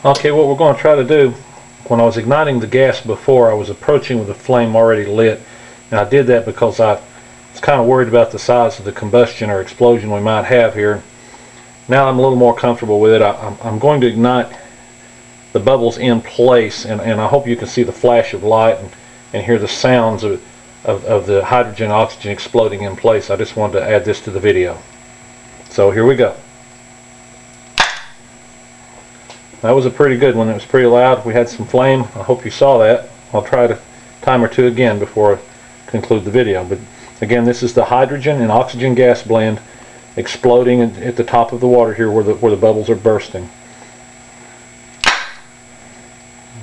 Okay, what we're going to try to do, when I was igniting the gas before, I was approaching with the flame already lit, and I did that because I was kind of worried about the size of the combustion or explosion we might have here. Now I'm a little more comfortable with it. I'm going to ignite the bubbles in place, and I hope you can see the flash of light and hear the sounds of the hydrogen oxygen exploding in place. I just wanted to add this to the video. So here we go. That was a pretty good one. It was pretty loud. We had some flame. I hope you saw that. I'll try a time or two again before I conclude the video. But again, this is the hydrogen and oxygen gas blend exploding at the top of the water here where the bubbles are bursting.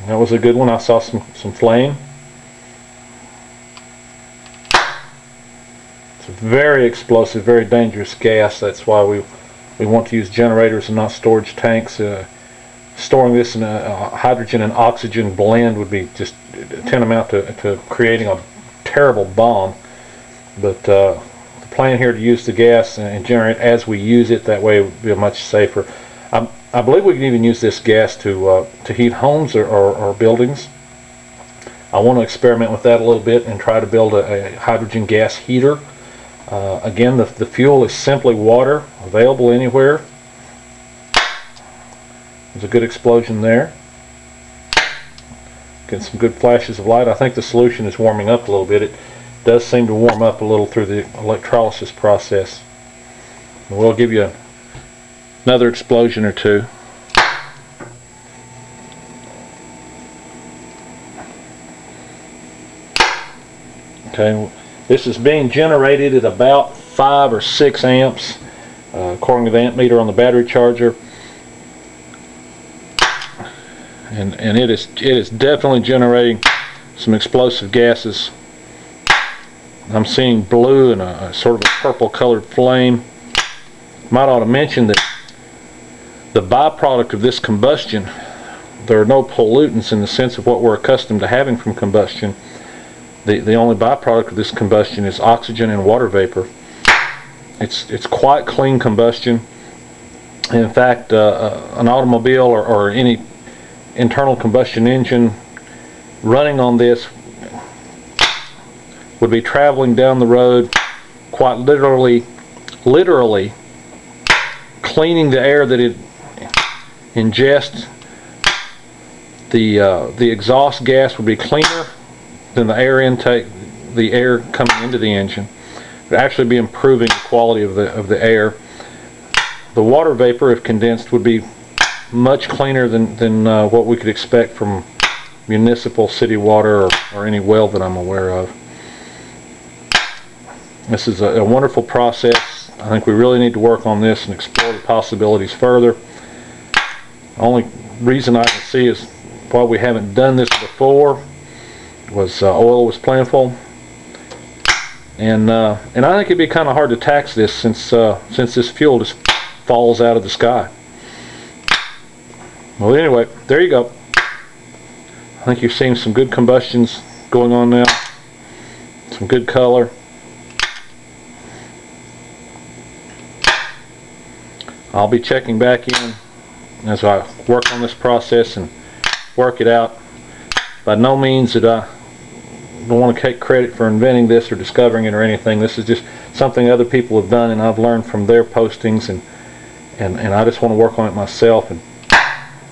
That was a good one. I saw some flame. It's a very explosive, very dangerous gas. That's why we want to use generators and not storage tanks. Storing this in a hydrogen and oxygen blend would be just tantamount to creating a terrible bomb. But the plan here to use the gas and generate as we use it, that way it would be much safer. I believe we can even use this gas to heat homes or buildings. I want to experiment with that a little bit and try to build a hydrogen gas heater. Again, the fuel is simply water, available anywhere. There's a good explosion there. Getting some good flashes of light. I think the solution is warming up a little bit. It does seem to warm up a little through the electrolysis process. And we'll give you another explosion or two. Okay, this is being generated at about 5 or 6 amps, according to the amp meter on the battery charger. And it is definitely generating some explosive gases. I'm seeing blue and a sort of a purple colored flame. Might ought to mention that the byproduct of this combustion, there are no pollutants in the sense of what we're accustomed to having from combustion. The only byproduct of this combustion is oxygen and water vapor. It's quite clean combustion. In fact, an automobile or any internal combustion engine running on this would be traveling down the road, quite literally cleaning the air that it ingests. The exhaust gas would be cleaner than the air intake, the air coming into the engine. It would actually be improving the quality of the air. The water vapor, if condensed, would be much cleaner than what we could expect from municipal city water or any well that I'm aware of. This is a wonderful process. I think we really need to work on this and explore the possibilities further. The only reason I can see is why we haven't done this before was oil was plentiful, and I think it'd be kind of hard to tax this since this fuel just falls out of the sky. Well, anyway, there you go. I think you're seeing some good combustions going on now. Some good color. I'll be checking back in as I work on this process and work it out. By no means that I don't want to take credit for inventing this or discovering it or anything. This is just something other people have done, and I've learned from their postings, and I just want to work on it myself. And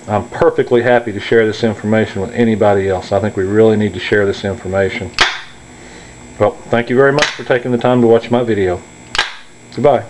I'm perfectly happy to share this information with anybody else. I think we really need to share this information. Well, thank you very much for taking the time to watch my video. Goodbye.